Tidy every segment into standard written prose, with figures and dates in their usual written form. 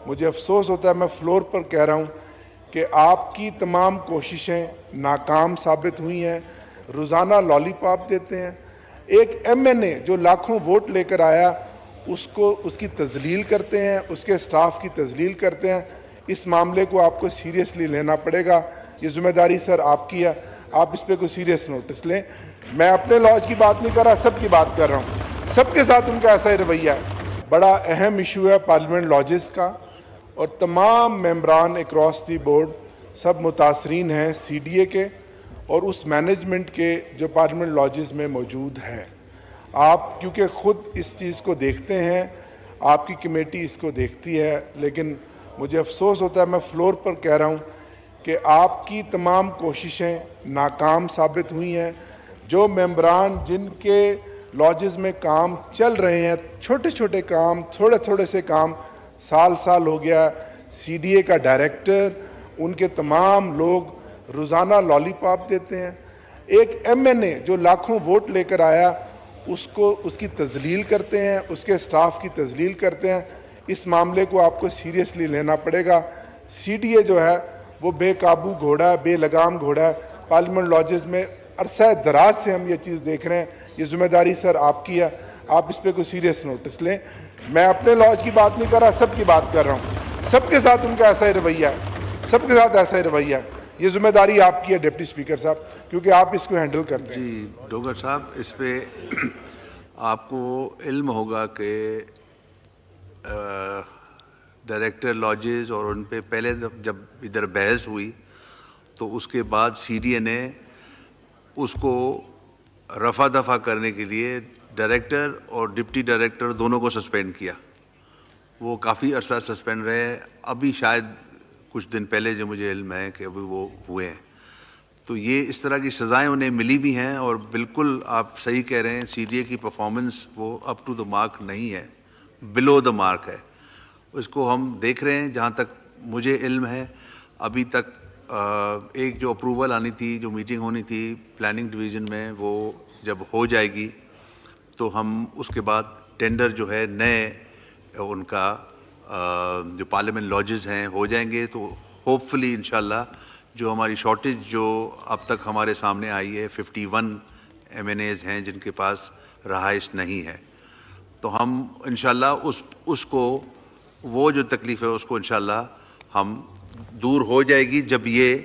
مجھے افسوس ہوتا ہے، میں فلور پر کہہ رہا ہوں کہ آپ کی تمام کوششیں ناکام ثابت ہوئی ہیں. روزانہ لالی پاپ دیتے ہیں. ایک ایم این اے جو لاکھوں ووٹ لے کر آیا اس کی تذلیل کرتے ہیں، اس کے سٹاف کی تذلیل کرتے ہیں. اس معاملے کو آپ کو سیریسلی لینا پڑے گا. یہ ذمہ داری سر آپ کی ہے، آپ اس پہ کوئی سیریس نوٹس لیں. میں اپنے لاج کی بات نہیں کر رہا، سب کی بات کر رہا ہوں. سب کے ساتھ ان کا ایسا ہی رویہ ہے. بڑا اہم ایشو ہے پارلیمنٹ لاجز کا، اور تمام ممبران اکراس دی بورڈ سب متاثرین ہیں سی ڈی اے کے اور اس مینجمنٹ کے جو پارلیمنٹ لاجز میں موجود ہے. آپ کیونکہ خود اس چیز کو دیکھتے ہیں، آپ کی کمیٹی اس کو دیکھتی ہے، لیکن مجھے افسوس ہوتا ہے، میں فلور پر کہہ رہا ہوں کہ آپ کی تمام کوششیں ناکام ثابت ہوئی ہیں. جو ممبران جن کے لاجز میں کام چل رہے ہیں، چھوٹے چھوٹے کام، تھوڑے تھوڑے سے کام، سال ہو گیا، سی ڈی اے کا ڈائریکٹر، ان کے تمام لوگ روزانہ لالی پاپ دیتے ہیں. ایک ایم این اے جو لاکھوں ووٹ لے کر آیا اس کی تذلیل کرتے ہیں، اس کے سٹاف کی تذلیل کرتے ہیں. اس معاملے کو آپ کو سیریسلی لینا پڑے گا. سی ڈی اے جو ہے وہ بے قابو گھوڑا ہے، بے لگام گھوڑا ہے. پارلیمنٹ لاجز میں عرصہ دراز سے ہم یہ چیز دیکھ رہے ہیں. یہ ذمہ داری سر آپ کی ہے، آپ اس پہ کوئی سیریس نوٹس لیں. میں اپنے لاج کی بات نہیں کر رہا، سب کی بات کر رہا ہوں. سب کے ساتھ ان کا ایسا ہی رویہ ہے، سب کے ساتھ ایسا ہی رویہ ہے. یہ ذمہ داری آپ کی ہے ڈپٹی اسپیکر صاحب، کیونکہ آپ اس کو ہینڈل کرتے ہیں. جی ڈوگر صاحب، اس پہ آپ کو علم ہوگا کہ ڈائریکٹر لاجز اور ان پہ پہلے جب ادھر بحث ہوئی تو اس کے بعد سی ڈی اے نے اس کو رفع دفع کرنے کے لیے ڈائریکٹر اور ڈپٹی ڈائریکٹر دونوں کو سسپینڈ کیا. وہ کافی عرصہ سسپینڈ رہے. ابھی شاید کچھ دن پہلے جو مجھے علم ہے کہ ابھی وہ ہوئے ہیں. تو یہ اس طرح کی سزائیں انہیں ملی بھی ہیں، اور بالکل آپ صحیح کہہ رہے ہیں، سی ڈی اے کی پرفارمنس وہ اپ ٹو دا مارک نہیں ہے، بلو دا مارک ہے. اس کو ہم دیکھ رہے ہیں. جہاں تک مجھے علم ہے ابھی تک ایک جو اپروول آنی تھی، جو میٹنگ ہونی تھی پلاننگ ڈویژن میں، وہ جب ہو جائے گی تو ہم اس کے بعد ٹینڈر جو ہے نئے ان کا جو پارلیمنٹ لاجز ہیں ہو جائیں گے. تو ہوپ فلی انشاءاللہ جو ہماری شارٹیج جو اب تک ہمارے سامنے آئی ہے، 51 ایم این ایز ہیں جن کے پاس رہائش نہیں ہے، تو ہم انشاءاللہ اس کو وہ جو تکلیف ہے اس کو انشاءاللہ ہم دور ہو جائے گی جب یہ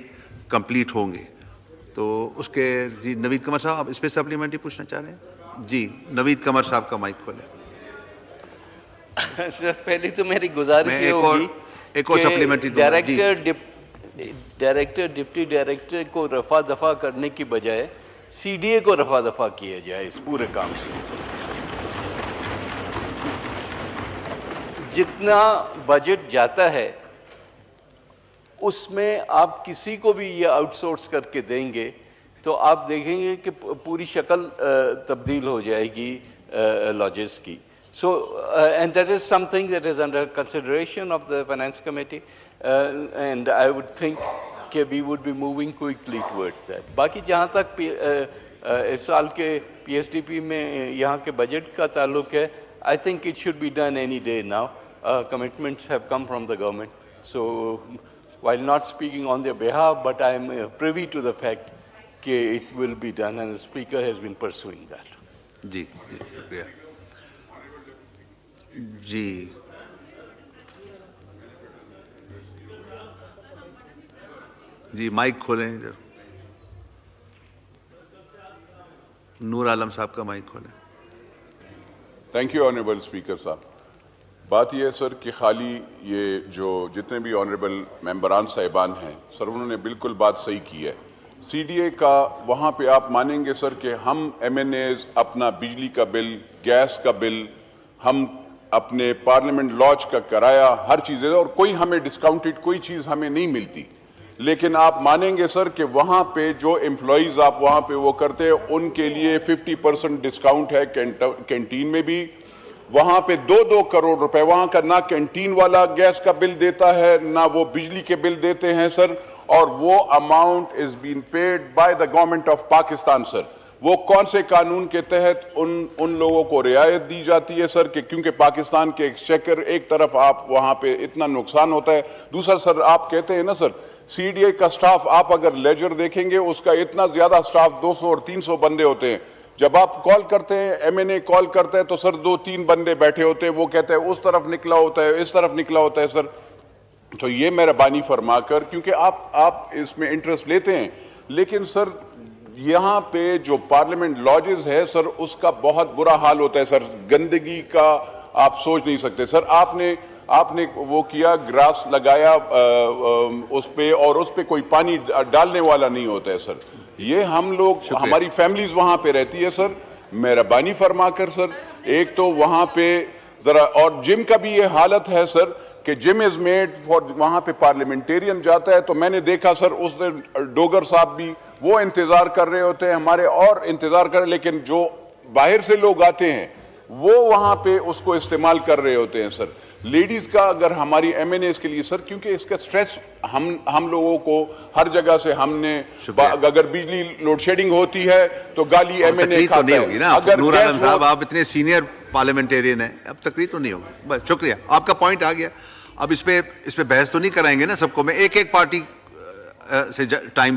کمپلیٹ ہوں گے. تو اس کے جی نوید قمر صاحب، آپ اس پہ سپلیمنٹری پوچھنا چاہ رہے ہیں؟ جی نوید قمر صاحب کا مائک کھولیں. سر پہلی تو میری گزارش یہ ہوگی ایک اور سپلیمنٹری ڈائریکٹر ڈپٹی ڈائریکٹر کو رفع دفع کرنے کی بجائے سی ڈی اے کو رفع دفع کیا جائے اس پورے کام سے. جتنا بجٹ جاتا ہے اس میں آپ کسی کو بھی یہ آؤٹ سورس کر کے دیں گے تو آپ دیکھیں گے کہ پوری شکل تبدیل ہو جائے گی لاجز کی. So, and that is something that is under consideration of the Finance Committee, and I would think that we would be moving quickly towards that. باقی جہاں تک اس سال کے پی ایس ڈی پی میں یہاں کے بجٹ کا تعلق ہے, I think it should be done any day now. Commitments have come from the government. So, while not speaking on their behalf, but I am privy to the fact that it will be done, and the Speaker has been pursuing that. جی شکریہ. جی جی mic کھولیں ادھر. نور عالم صاحب کا mic کھولیں. Thank you honourable speaker صاحب. بات یہ ہے سر کہ خالی یہ جو جتنے بھی آنریبل ممبران صاحبان ہیں سر, انہوں نے بالکل بات صحیح کی ہے. سی ڈی اے کا وہاں پہ آپ مانیں گے سر کہ ہم ایم این ایز اپنا بجلی کا بل, گیس کا بل, ہم اپنے پارلیمنٹ لاج کا کرایہ, ہر چیز ہے, اور کوئی ہمیں ڈسکاؤنٹڈ کوئی چیز ہمیں نہیں ملتی. لیکن آپ مانیں گے سر کہ وہاں پہ جو امپلائیز آپ وہاں پہ وہ کرتے ہیں ان کے لیے 50% ڈسکاؤنٹ ہے کینٹین میں بھی. وہاں پہ 2-2 کروڑ روپے وہاں کا نہ کینٹین والا گیس کا بل دیتا ہے نہ وہ بجلی کے بل دیتے ہیں سر, اور وہ amount is been paid by the government of Pakistan sir. وہ کون سے قانون کے تحت ان لوگوں کو رعایت دی جاتی ہے سر کہ کیونکہ پاکستان کے ایکسچیکر ایک طرف آپ وہاں پہ اتنا نقصان ہوتا ہے, دوسرا سر آپ کہتے ہیں نا سر سی ڈی اے کا سٹاف آپ اگر لیجر دیکھیں گے اس کا اتنا زیادہ سٹاف 200 اور 300 بندے ہوتے ہیں. جب آپ کال کرتے ہیں ایم این اے کال کرتا ہے تو سر 2-3 بندے بیٹھے ہوتے ہیں, وہ کہتے ہیں اس طرف نکلا ہوتا ہے اس طرف نکلا ہوتا ہے سر. تو یہ مہربانی فرما کر, کیونکہ آپ اس میں انٹرسٹ لیتے ہیں, لیکن سر یہاں پہ جو پارلیمنٹ لاجز ہے سر اس کا بہت برا حال ہوتا ہے سر, گندگی کا آپ سوچ نہیں سکتے سر. آپ نے وہ کیا, گراس لگایا اس پہ, اور اس پہ کوئی پانی ڈالنے والا نہیں ہوتا ہے سر. یہ ہم لوگ, ہماری فیملیز وہاں پہ رہتی ہے سر. مہربانی فرما کر سر ایک تو وہاں پہ ذرا, اور جم کا بھی یہ حالت ہے سر کہ جم از میڈ فار, وہاں پہ پارلیمنٹیرین جاتا ہے تو میں نے دیکھا سر اس نے ڈوگر صاحب بھی وہ انتظار کر رہے ہوتے ہیں ہمارے, اور انتظار کر, لیکن جو باہر سے لوگ آتے ہیں وہ وہاں پہ اس کو استعمال کر رہے ہوتے ہیں سر. لیڈیز کا اگر ہماری ایم این ایز کے لیے سر, کیونکہ اس کا سٹریس ہم لوگوں کو ہر جگہ سے ہم نے, اگر بجلی لوڈ شیڈنگ ہوتی ہے تو گالی ایم این اے کھاتا ہے. اگر نور عالم صاحب آپ اتنے سینئر پارلیمنٹیرین ہیں, اب تقریر تو نہیں ہوگی. بس شکریہ, آپ کا پوائنٹ آ گیا. اب اس پہ بحث تو نہیں کرائیں گے نا سب کو, میں ایک پارٹی سے ٹائم دوں